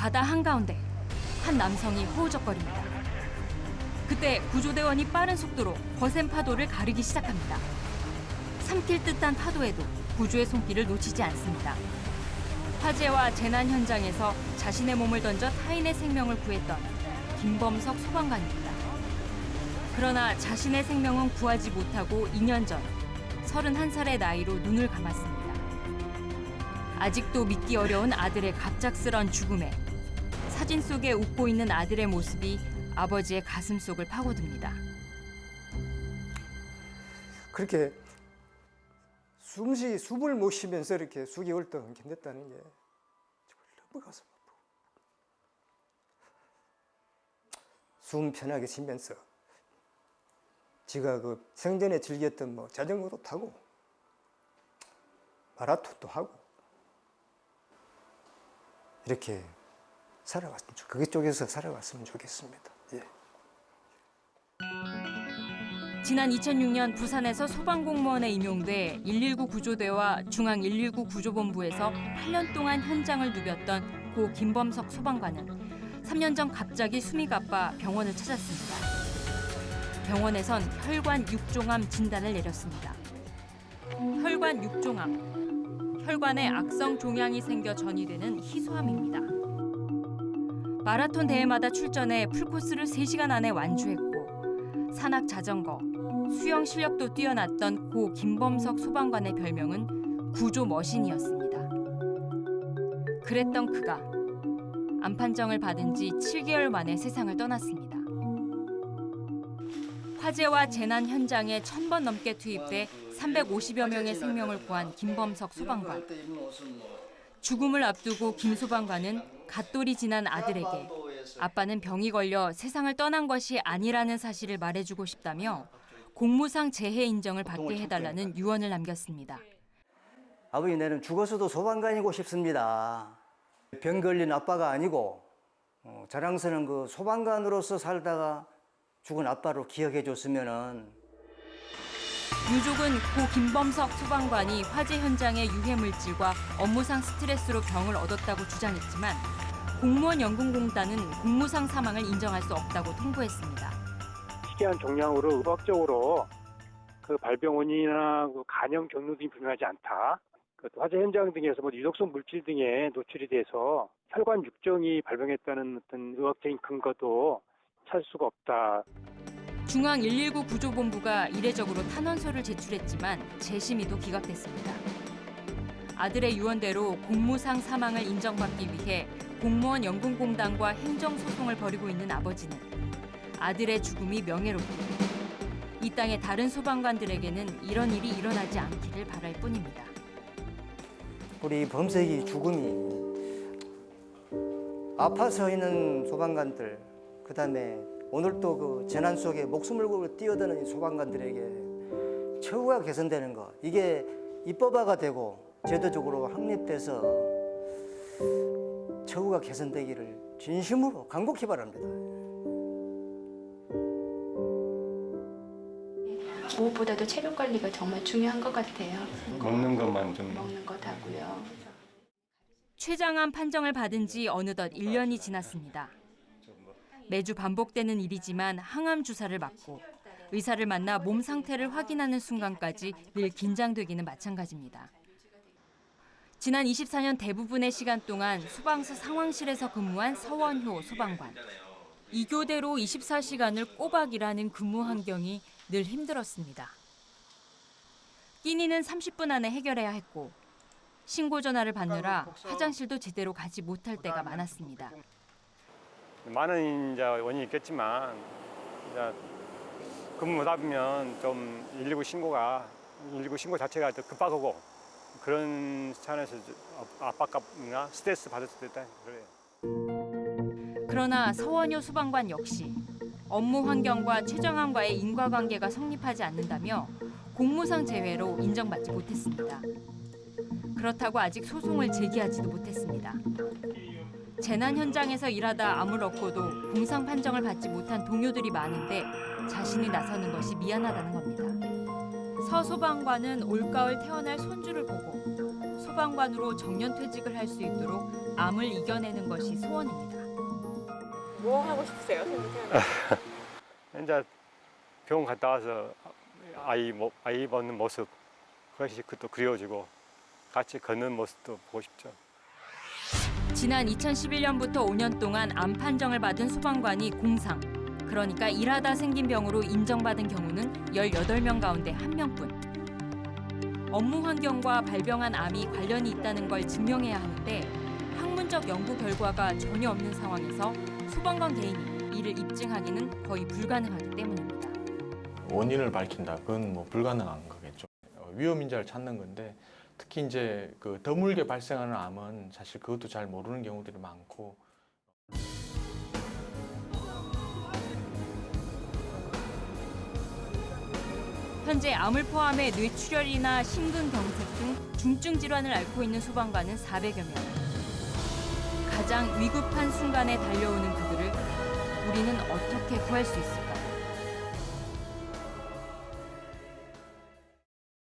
바다 한가운데 한 남성이 허우적거립니다. 그때 구조대원이 빠른 속도로 거센 파도를 가르기 시작합니다. 삼킬 듯한 파도에도 구조의 손길을 놓치지 않습니다. 화재와 재난 현장에서 자신의 몸을 던져 타인의 생명을 구했던 김범석 소방관입니다. 그러나 자신의 생명은 구하지 못하고 2년 전 31살의 나이로 눈을 감았습니다. 아직도 믿기 어려운 아들의 갑작스런 죽음에 사진 속에 웃고 있는 아들의 모습이 아버지의 가슴속을 파고듭니다. 그렇게 숨을 못 쉬면서 이렇게 수개월 동안 견뎠다는 게 너무 가슴 아프고, 숨 편하게 쉬면서 지가 그 생전에 즐겼던 뭐 자전거도 타고 마라톤도 하고 이렇게 살아갔으면 그쪽에서 살아갔으면 좋겠습니다. 예. 지난 2006년 부산에서 소방공무원에 임용돼 119 구조대와 중앙 119 구조본부에서 8년 동안 현장을 누볐던 고 김범석 소방관은 3년 전 갑자기 숨이 가빠 병원을 찾았습니다. 병원에선 혈관 육종암 진단을 내렸습니다. 혈관 육종암, 혈관에 악성 종양이 생겨 전이되는 희소암입니다. 마라톤 대회마다 출전해 풀코스를 3시간 안에 완주했고 산악 자전거, 수영 실력도 뛰어났던 고 김범석 소방관의 별명은 구조 머신이었습니다. 그랬던 그가 암 판정을 받은 지 7개월 만에 세상을 떠났습니다. 화재와 재난 현장에 1000번 넘게 투입돼 350여 명의 생명을 구한 김범석 소방관. 죽음을 앞두고 김 소방관은 갓돌이 지난 아들에게 아빠는 병이 걸려 세상을 떠난 것이 아니라는 사실을 말해주고 싶다며 공무상 재해 인정을 받게 해달라는 유언을 남겼습니다. 아버지, 나는 죽어서도 소방관이고 싶습니다. 병 걸린 아빠가 아니고 자랑스러운 그 소방관으로서 살다가 죽은 아빠로 기억해 줬으면은. 유족은 고 김범석 소방관이 화재 현장의 유해물질과 업무상 스트레스로 병을 얻었다고 주장했지만 공무원 연금공단은 공무상 사망을 인정할 수 없다고 통보했습니다. 희귀한 종양으로 의학적으로 그 발병 원인이나 그 간염 경로 등이 분명하지 않다. 그 화재 현장 등에서 뭐 유독성 물질 등에 노출이 돼서 혈관 육종이 발병했다는 어떤 의학적인 근거도 찾을 수가 없다. 중앙 119 구조본부가 이례적으로 탄원서를 제출했지만 재심의도 기각됐습니다. 아들의 유언대로 공무상 사망을 인정받기 위해 공무원 연금공단과 행정소송을 벌이고 있는 아버지는 아들의 죽음이 명예롭고 이 땅의 다른 소방관들에게는 이런 일이 일어나지 않기를 바랄 뿐입니다. 우리 범석이 죽음이 아파서 있는 소방관들, 그다음에 오늘 또 그 재난 속에 목숨을 걸고 뛰어드는 소방관들에게 처우가 개선되는 거, 이게 입법화가 되고 제도적으로 확립돼서 처우가 개선되기를 진심으로 간곡히 바랍니다. 무엇보다도 체력 관리가 정말 중요한 것 같아요. 먹는 것만 좀. 먹는 것 하고요. 췌장암 판정을 받은 지 어느덧 1년이 지났습니다. 매주 반복되는 일이지만 항암 주사를 맞고 의사를 만나 몸 상태를 확인하는 순간까지 늘 긴장되기는 마찬가지입니다. 지난 24년 대부분의 시간 동안 소방서 상황실에서 근무한 서원효 소방관. 이 교대로 24시간을 꼬박 일하는 근무 환경이 늘 힘들었습니다. 끼니는 30분 안에 해결해야 했고 신고 전화를 받느라 화장실도 제대로 가지 못할 때가 많았습니다. 많은 이제 원인이 있겠지만 이제 근무 하다 보면 좀 119 신고 자체가 더 급하고 그런 차원에서 압박감이나 스트레스 받을 수도 있다 그래요. 그러나 서원효 소방관 역시 업무 환경과 췌장암과의 인과관계가 성립하지 않는다며 공무상 재회로 인정받지 못했습니다. 그렇다고 아직 소송을 제기하지도 못했습니다. 재난 현장에서 일하다 암을 얻고도 공상 판정을 받지 못한 동료들이 많은데 자신이 나서는 것이 미안하다는 겁니다. 서 소방관은 올가을 태어날 손주를 보고 소방관으로 정년퇴직을 할 수 있도록 암을 이겨내는 것이 소원입니다. 뭐 하고 싶으세요? 생각해요. 이제 병원 갔다 와서 아이 보는 모습 그것이 또 그리워지고 같이 걷는 모습도 보고 싶죠. 지난 2011년부터 5년 동안 암 판정을 받은 소방관이 공상. 그러니까 일하다 생긴 병으로 인정받은 경우는 18명 가운데 1명뿐. 업무 환경과 발병한 암이 관련이 있다는 걸 증명해야 하는데 학문적 연구 결과가 전혀 없는 상황에서 소방관 개인이 이를 입증하기는 거의 불가능하기 때문입니다. 원인을 밝힌다. 그건 뭐 불가능한 거겠죠. 위험 인자를 찾는 건데 특히 이제 그 드물게 발생하는 암은 사실 그것도 잘 모르는 경우들이 많고. 현재 암을 포함해 뇌출혈이나 심근경색 등 중증 질환을 앓고 있는 소방관은 400여 명. 가장 위급한 순간에 달려오는 그들을 우리는 어떻게 구할 수 있을까?